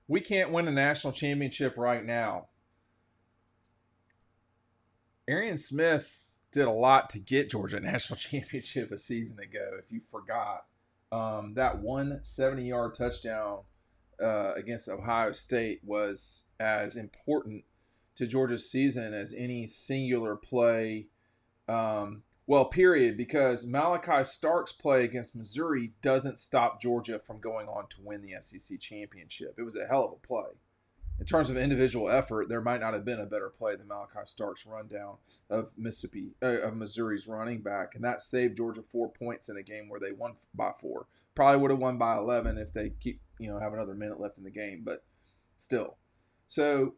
We can't win a national championship right now. Arian Smith did a lot to get Georgia a national championship a season ago, if you forgot. That 170-yard touchdown against Ohio State was as important to Georgia's season as any singular play. Period, because Malachi Stark's play against Missouri doesn't stop Georgia from going on to win the SEC championship. It was a hell of a play. In terms of individual effort, there might not have been a better play than Malachi Stark's rundown of Missouri's running back, and that saved Georgia 4 points in a game where they won by 4. Probably would have won by 11 if they have another minute left in the game, but still. So,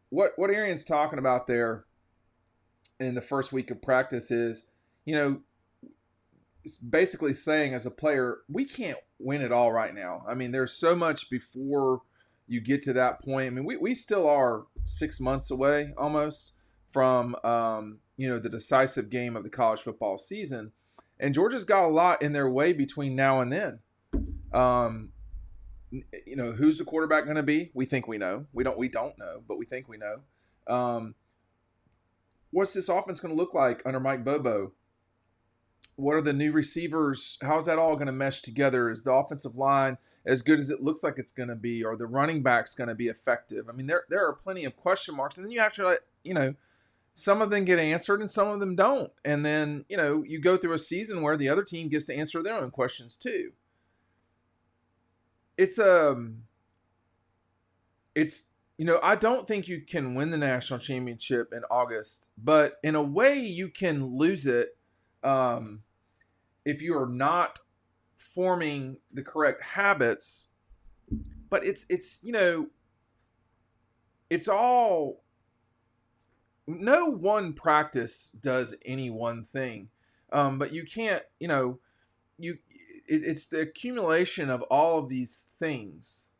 what Arian's talking about there in the first week of practice is, it's basically saying as a player, we can't win it all right now. I mean, there's so much before you get to that point. I mean, we still are 6 months away almost from, the decisive game of the college football season. And Georgia's got a lot in their way between now and then. Who's the quarterback going to be? We think we know. We don't know, but we think we know. What's this offense going to look like under Mike Bobo? What are the new receivers? How's that all going to mesh together? Is the offensive line as good as it looks like it's going to be? Are the running backs going to be effective? I mean, there are plenty of question marks. And then you have to some of them get answered and some of them don't. And then, you go through a season where the other team gets to answer their own questions too. I don't think you can win the national championship in August, but in a way you can lose it if you are not forming the correct habits. But it's all, no one practice does any one thing. But you can't, it's the accumulation of all of these things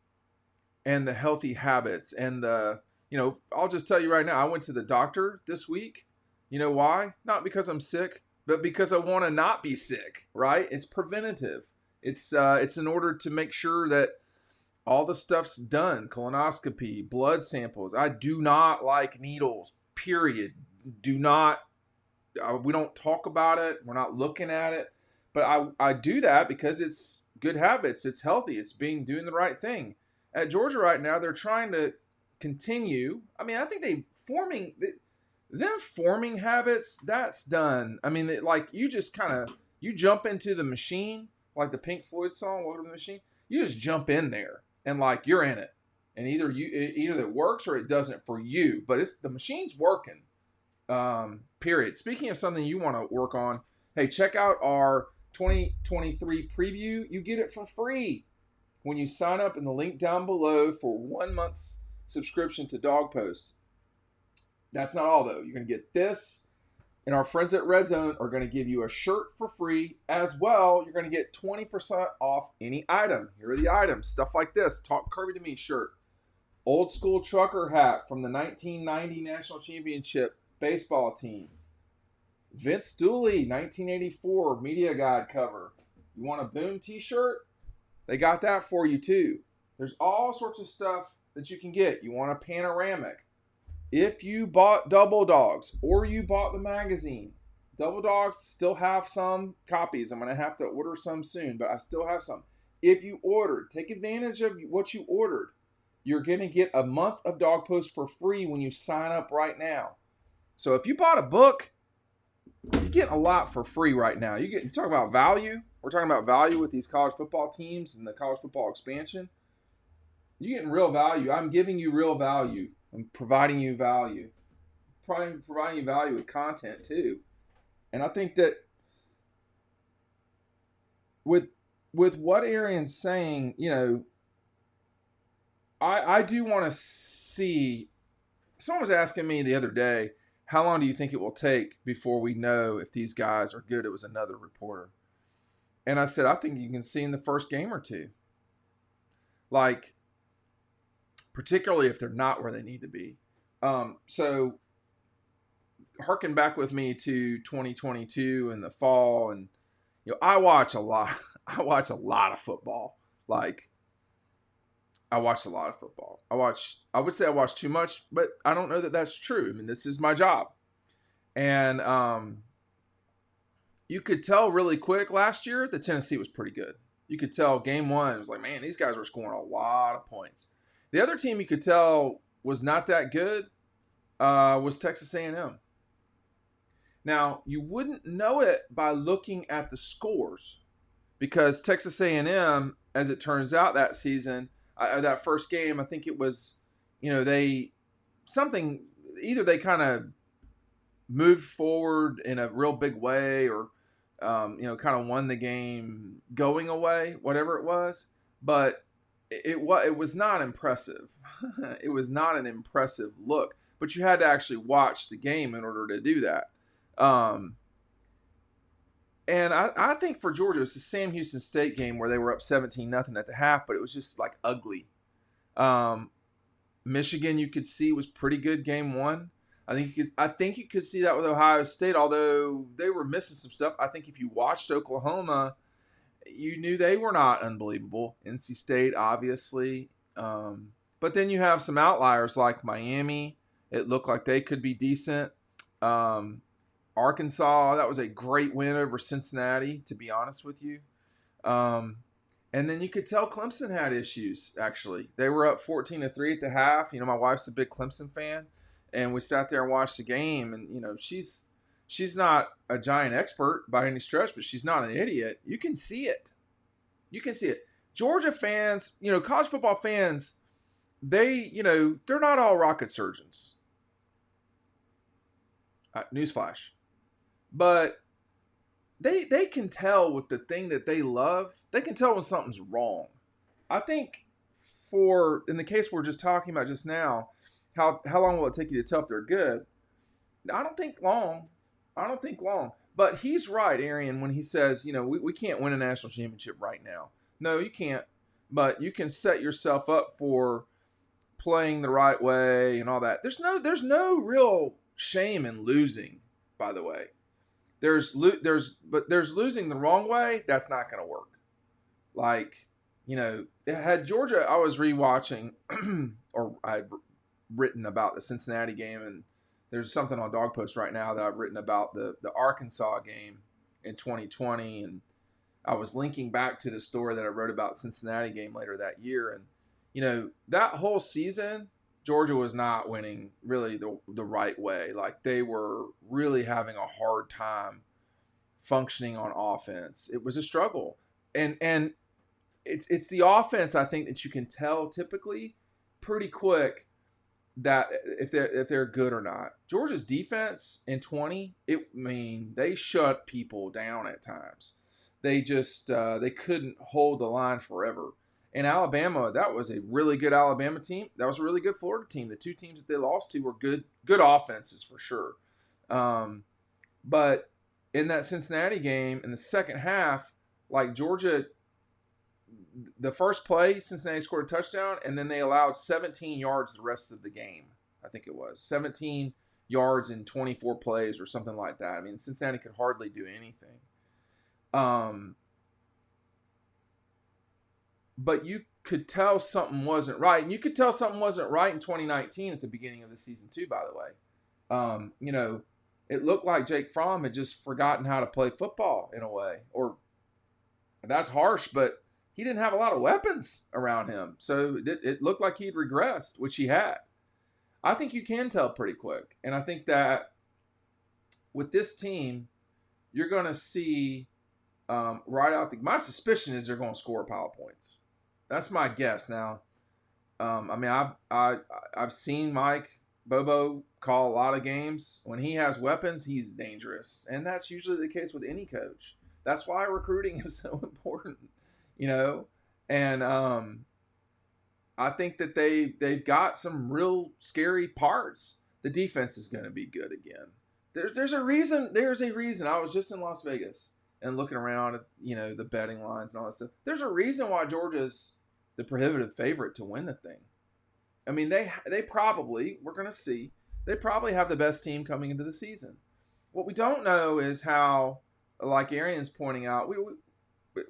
and the healthy habits and I'll just tell you right now, I went to the doctor this week. You know why? Not because I'm sick, but because I want to not be sick, right? It's preventative. It's in order to make sure that all the stuff's done. Colonoscopy, blood samples. I do not like needles, period. Do not, we don't talk about it. We're not looking at it. But I do that because it's good habits. It's healthy. It's doing the right thing. At Georgia right now, they're trying to continue. I mean, I think them forming habits, that's done. I mean, you just you jump into the machine, like the Pink Floyd song, Welcome to the Machine. You just jump in there and you're in it. And either it works or it doesn't for you, but the machine's working. Period. Speaking of something you want to work on, hey, check out our 2023 preview. You get it for free when you sign up in the link down below for 1 month's subscription to Dog Post. That's not all, though. You're going to get this, and our friends at Red Zone are going to give you a shirt for free as well. You're going to get 20% off any item. Here are the items. Stuff like this. Talk Kirby to Me shirt. Old school trucker hat from the 1990 National Championship baseball team. Vince Dooley, 1984 media guide cover. You want a Boom t-shirt? They got that for you too. There's all sorts of stuff that you can get. You want a panoramic. If you bought Double Dogs or you bought the magazine, Double Dogs still have some copies. I'm going to have to order some soon, but I still have some. If you ordered, take advantage of what you ordered. You're going to get a month of Dog Post for free when you sign up right now. So if you bought a book, you're getting a lot for free right now. You talk about value. We're talking about value with these college football teams and the college football expansion. You're getting real value. I'm giving you real value. I'm providing you value. Providing you value with content too. And I think that with what Arian's saying, I do want to see. Someone was asking me the other day, how long do you think it will take before we know if these guys are good? It was another reporter. And I said, I think you can see in the first game or two. Particularly if they're not where they need to be. So harken back with me to 2022 in the fall. And, I watch a lot. I watch a lot of football. I watch a lot of football. I would say I watch too much, but I don't know that that's true. I mean, this is my job. And you could tell really quick last year that Tennessee was pretty good. You could tell game one, it was like, man, these guys were scoring a lot of points. The other team you could tell was not that good was Texas A&M. Now, you wouldn't know it by looking at the scores because Texas A&M, as it turns out that season, that first game, I think it was, they something, either they kind of moved forward in a real big way or, kind of won the game going away, whatever it was. But it was not impressive. It was not an impressive look. But you had to actually watch the game in order to do that. And I think for Georgia, it was the Sam Houston State game where they were up 17-0 at the half, but it was just like ugly. Michigan, you could see, was pretty good game one. I think you could see that with Ohio State, although they were missing some stuff. I think if you watched Oklahoma, you knew they were not unbelievable. NC State, obviously. But then you have some outliers like Miami. It looked like they could be decent. Arkansas, that was a great win over Cincinnati, to be honest with you. And then you could tell Clemson had issues, actually. They were up 14-3 at the half. My wife's a big Clemson fan. And we sat there and watched the game. And, she's not a giant expert by any stretch, but she's not an idiot. You can see it. Georgia fans, college football fans, they're not all rocket surgeons. Newsflash. But they can tell with the thing that they love, they can tell when something's wrong. I think in the case we're just talking about just now, how long will it take you to tell if they're good? I don't think long. But he's right, Arian, when he says, we can't win a national championship right now. No, you can't. But you can set yourself up for playing the right way and all that. There's no real shame in losing, by the way. There's losing the wrong way. That's not going to work. Like, had Georgia, I was rewatching, or I'd written about the Cincinnati game, and there's something on Dog Post right now that I've written about the Arkansas game in 2020, and I was linking back to the story that I wrote about Cincinnati game later that year, and that whole season, Georgia was not winning really the right way. Like, they were really having a hard time functioning on offense. It was a struggle. And it's the offense, I think, that you can tell typically pretty quick that if they're good or not. Georgia's defense in 20, they shut people down at times. They just they couldn't hold the line forever. In Alabama, that was a really good Alabama team. That was a really good Florida team. The two teams that they lost to were good offenses for sure. But in that Cincinnati game, in the second half, like Georgia, the first play, Cincinnati scored a touchdown, and then they allowed 17 yards the rest of the game. I think it was 17 yards in 24 plays or something like that. I mean, Cincinnati could hardly do anything. But you could tell something wasn't right. And you could tell something wasn't right in 2019 at the beginning of the season too, by the way. It looked like Jake Fromm had just forgotten how to play football in a way. Or that's harsh, but he didn't have a lot of weapons around him. So it looked like he'd regressed, which he had. I think you can tell pretty quick. And I think that with this team, you're going to see right out my suspicion is they're going to score a pile of points. That's my guess. Now, I've seen Mike Bobo call a lot of games. When he has weapons, he's dangerous, and that's usually the case with any coach. That's why recruiting is so important, And I think that they've got some real scary parts. The defense is going to be good again. There's a reason. There's a reason. I was just in Las Vegas and looking around at, the betting lines and all that stuff. There's a reason why Georgia's the prohibitive favorite to win the thing. I mean, they probably, we're going to see, they probably have the best team coming into the season. What we don't know is how, like Arian's pointing out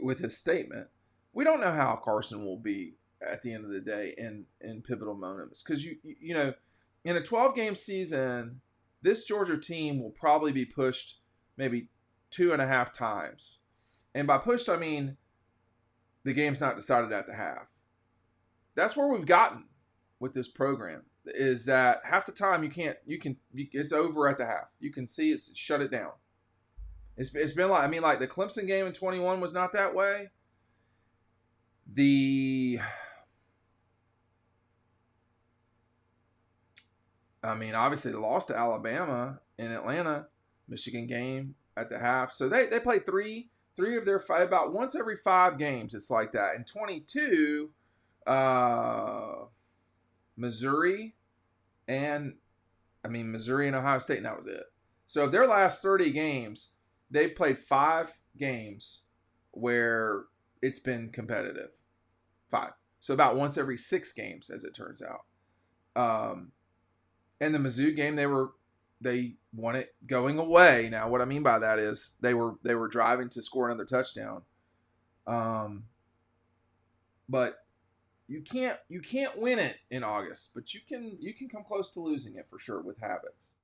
with his statement, we don't know how Carson will be at the end of the day in pivotal moments. Because you know, in a 12-game season, this Georgia team will probably be pushed maybe 2.5 times. And by pushed, I mean the game's not decided at the half. That's where we've gotten with this program, is that half the time it's over at the half. You can see it's shut it down. It's been like, I mean, like the Clemson game in 21 was not that way. Obviously they lost to Alabama in Atlanta, Michigan game at the half. So they played three of their five, about once every 5 games. It's like that. In 22, Missouri and Ohio State, and that was it. So of their last 30 games, they played 5 games where it's been competitive. 5. So about once every 6 games, as it turns out. And the Mizzou game, they won it going away. Now, what I mean by that is they were driving to score another touchdown. But you can't win it in August, but you can come close to losing it for sure with habits.